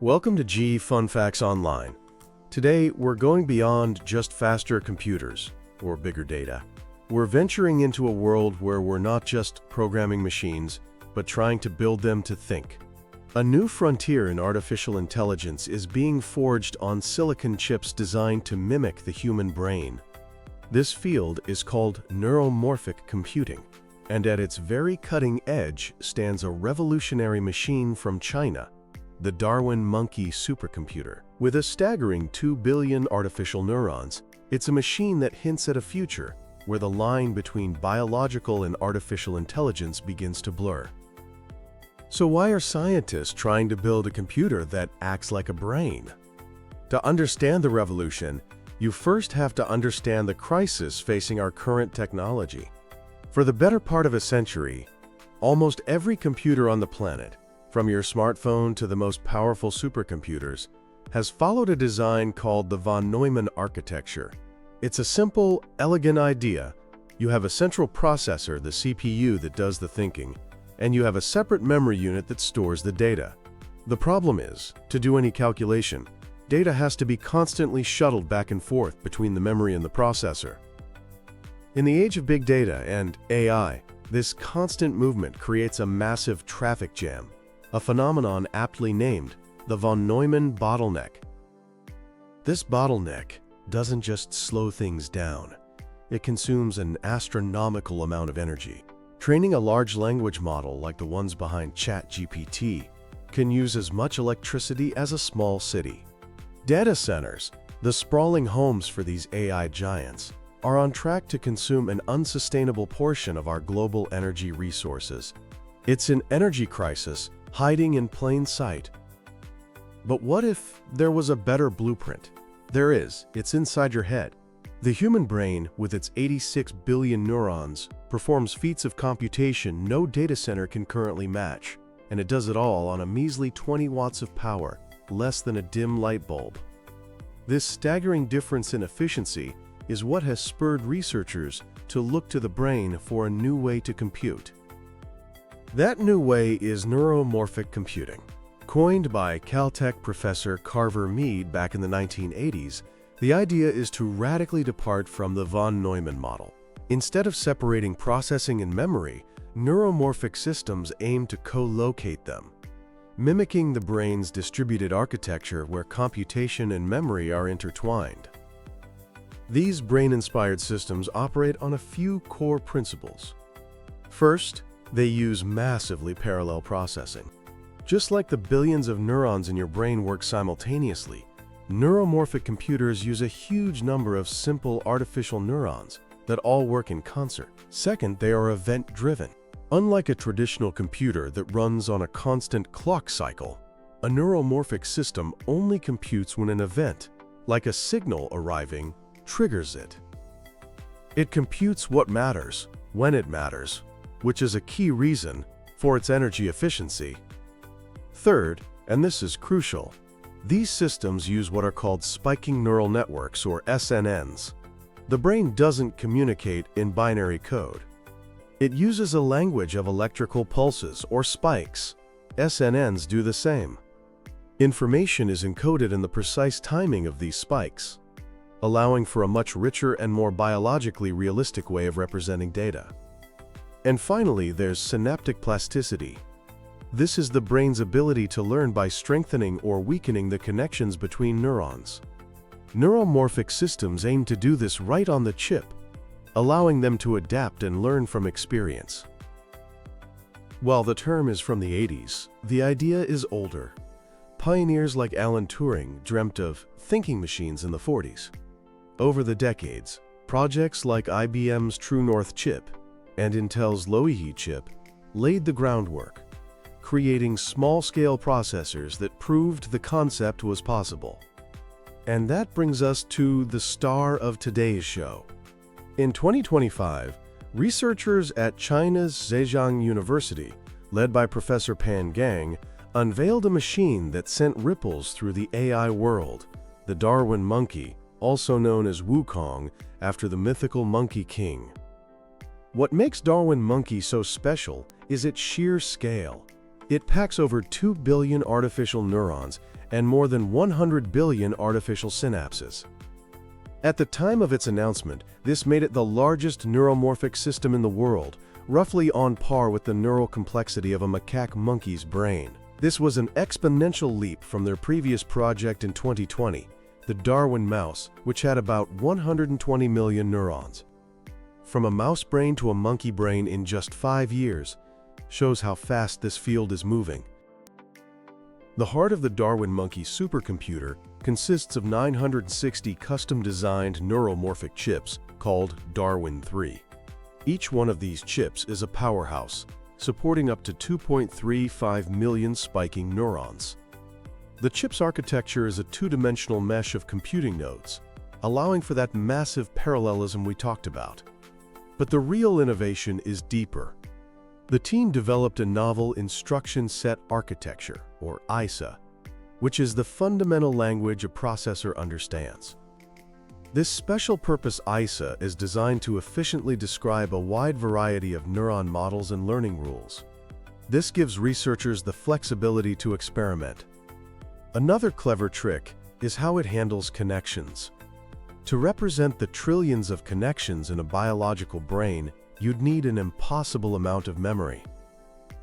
Welcome to G Fun Facts Online. Today, we're going beyond just faster computers or bigger data. We're venturing into a world where we're not just programming machines, but trying to build them to think. A new frontier in artificial intelligence is being forged on silicon chips designed to mimic the human brain. This field is called neuromorphic computing, and at its very cutting edge stands a revolutionary machine from China, the Darwin Monkey supercomputer. With a staggering 2 billion artificial neurons, it's a machine that hints at a future where the line between biological and artificial intelligence begins to blur. So why are scientists trying to build a computer that acts like a brain? To understand the revolution, you first have to understand the crisis facing our current technology. For the better part of a century, almost every computer on the planet, from your smartphone to the most powerful supercomputers, has followed a design called the von Neumann architecture. It's a simple, elegant idea. You have a central processor, the CPU, that does the thinking, and you have a separate memory unit that stores the data. The problem is, to do any calculation, data has to be constantly shuttled back and forth between the memory and the processor. In the age of big data and AI, this constant movement creates a massive traffic jam, a phenomenon aptly named the von Neumann bottleneck. This bottleneck doesn't just slow things down, it consumes an astronomical amount of energy. Training a large language model like the ones behind ChatGPT can use as much electricity as a small city. Data centers, the sprawling homes for these AI giants, are on track to consume an unsustainable portion of our global energy resources. It's an energy crisis hiding in plain sight. But what if there was a better blueprint? There is. It's inside your head. The human brain, with its 86 billion neurons, performs feats of computation no data center can currently match, and it does it all on a measly 20 watts of power, less than a dim light bulb. This staggering difference in efficiency is what has spurred researchers to look to the brain for a new way to compute. That new way is neuromorphic computing. Coined by Caltech professor Carver Mead back in the 1980s, the idea is to radically depart from the von Neumann model. Instead of separating processing and memory, neuromorphic systems aim to co-locate them, mimicking the brain's distributed architecture where computation and memory are intertwined. These brain-inspired systems operate on a few core principles. First, they use massively parallel processing. Just like the billions of neurons in your brain work simultaneously, neuromorphic computers use a huge number of simple artificial neurons that all work in concert. Second, they are event-driven. Unlike a traditional computer that runs on a constant clock cycle, a neuromorphic system only computes when an event, like a signal arriving, triggers it. It computes what matters, when it matters, which is a key reason for its energy efficiency. Third, and this is crucial, these systems use what are called spiking neural networks, or SNNs. The brain doesn't communicate in binary code. It uses a language of electrical pulses, or spikes. SNNs do the same. Information is encoded in the precise timing of these spikes, allowing for a much richer and more biologically realistic way of representing data. And finally, there's synaptic plasticity. This is the brain's ability to learn by strengthening or weakening the connections between neurons. Neuromorphic systems aim to do this right on the chip, allowing them to adapt and learn from experience. While the term is from the 80s, the idea is older. Pioneers like Alan Turing dreamt of thinking machines in the 40s. Over the decades, projects like IBM's True North chip and Intel's Loihi chip laid the groundwork, creating small-scale processors that proved the concept was possible. And that brings us to the star of today's show. In 2025, researchers at China's Zhejiang University, led by Professor Pan Gang, unveiled a machine that sent ripples through the AI world, the Darwin Monkey, also known as Wukong, after the mythical Monkey King. What makes Darwin Monkey so special is its sheer scale. It packs over 2 billion artificial neurons and more than 100 billion artificial synapses. At the time of its announcement, this made it the largest neuromorphic system in the world, roughly on par with the neural complexity of a macaque monkey's brain. This was an exponential leap from their previous project in 2020, the Darwin mouse, which had about 120 million neurons. From a mouse brain to a monkey brain in just 5 years shows how fast this field is moving. The heart of the Darwin Monkey supercomputer consists of 960 custom-designed neuromorphic chips called Darwin 3. Each one of these chips is a powerhouse, supporting up to 2.35 million spiking neurons. The chip's architecture is a two-dimensional mesh of computing nodes, allowing for that massive parallelism we talked about. But the real innovation is deeper. The team developed a novel instruction set architecture, or ISA, which is the fundamental language a processor understands. This special-purpose ISA is designed to efficiently describe a wide variety of neuron models and learning rules. This gives researchers the flexibility to experiment. Another clever trick is how it handles connections. To represent the trillions of connections in a biological brain, you'd need an impossible amount of memory.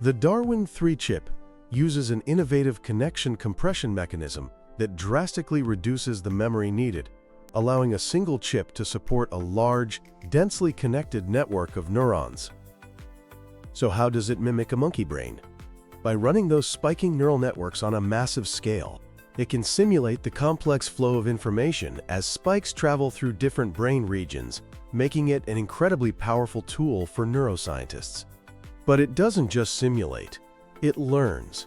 The Darwin 3 chip uses an innovative connection compression mechanism that drastically reduces the memory needed, allowing a single chip to support a large, densely connected network of neurons. So how does it mimic a monkey brain? By running those spiking neural networks on a massive scale, it can simulate the complex flow of information as spikes travel through different brain regions, making it an incredibly powerful tool for neuroscientists. But it doesn't just simulate, it learns.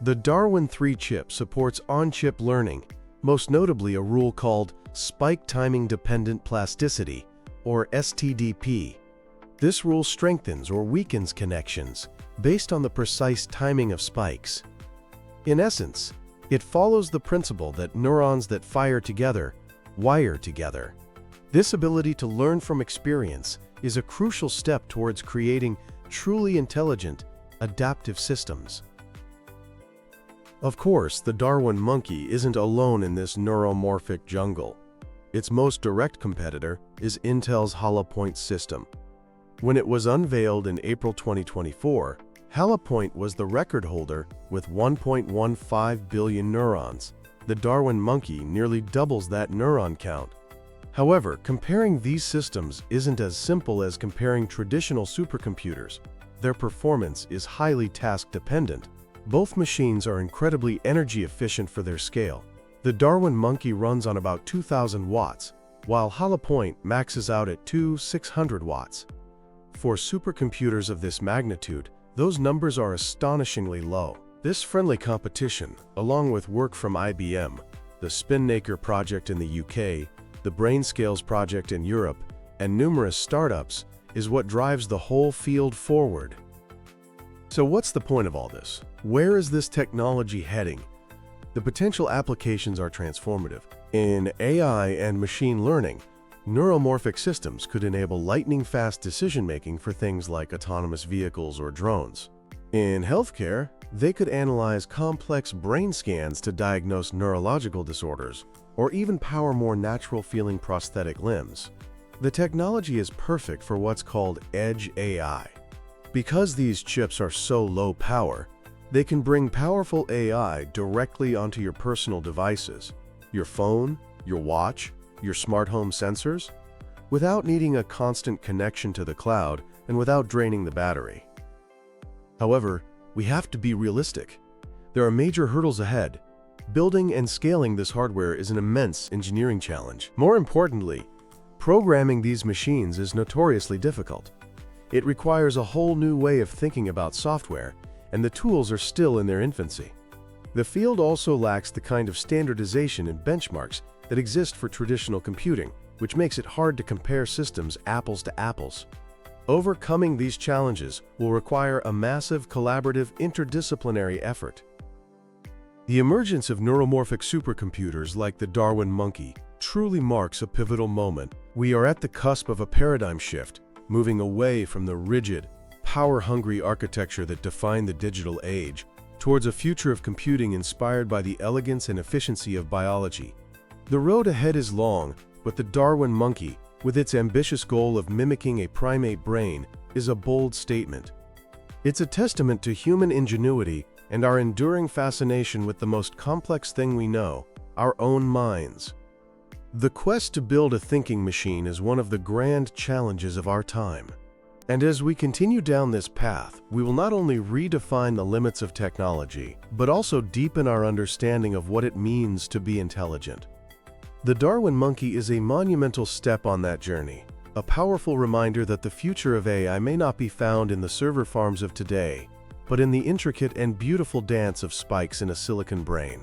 The Darwin 3 chip supports on-chip learning, most notably a rule called spike timing dependent plasticity, or STDP. This rule strengthens or weakens connections based on the precise timing of spikes. In essence, it follows the principle that neurons that fire together wire together. This ability to learn from experience is a crucial step towards creating truly intelligent, adaptive systems. Of course, the Darwin monkey isn't alone in this neuromorphic jungle. Its most direct competitor is Intel's HoloPoint system. When it was unveiled in April 2024, HoloPoint was the record holder with 1.15 billion neurons. The Darwin monkey nearly doubles that neuron count. However, comparing these systems isn't as simple as comparing traditional supercomputers. Their performance is highly task-dependent. Both machines are incredibly energy efficient for their scale. The Darwin monkey runs on about 2,000 watts, while HoloPoint maxes out at 600 watts. For supercomputers of this magnitude, those numbers are astonishingly low. This friendly competition, along with work from IBM, the Spinnaker project in the UK, the Brainscales project in Europe, and numerous startups, is what drives the whole field forward. So what's the point of all this? Where is this technology heading? The potential applications are transformative. In AI and machine learning, neuromorphic systems could enable lightning-fast decision-making for things like autonomous vehicles or drones. In healthcare, they could analyze complex brain scans to diagnose neurological disorders, or even power more natural-feeling prosthetic limbs. The technology is perfect for what's called edge AI. Because these chips are so low power, they can bring powerful AI directly onto your personal devices, your phone, your watch, your smart home sensors, without needing a constant connection to the cloud and without draining the battery. However, we have to be realistic. There are major hurdles ahead. Building and scaling this hardware is an immense engineering challenge. More importantly, programming these machines is notoriously difficult. It requires a whole new way of thinking about software, and the tools are still in their infancy. The field also lacks the kind of standardization and benchmarks that exist for traditional computing, which makes it hard to compare systems apples to apples. Overcoming these challenges will require a massive collaborative interdisciplinary effort. The emergence of neuromorphic supercomputers like the Darwin Monkey truly marks a pivotal moment. We are at the cusp of a paradigm shift, moving away from the rigid, power-hungry architecture that defined the digital age towards a future of computing inspired by the elegance and efficiency of biology. The road ahead is long, but the Darwin Monkey, with its ambitious goal of mimicking a primate brain, is a bold statement. It's a testament to human ingenuity and our enduring fascination with the most complex thing we know, our own minds. The quest to build a thinking machine is one of the grand challenges of our time. And as we continue down this path, we will not only redefine the limits of technology, but also deepen our understanding of what it means to be intelligent. The Darwin Monkey is a monumental step on that journey, a powerful reminder that the future of AI may not be found in the server farms of today, but in the intricate and beautiful dance of spikes in a silicon brain.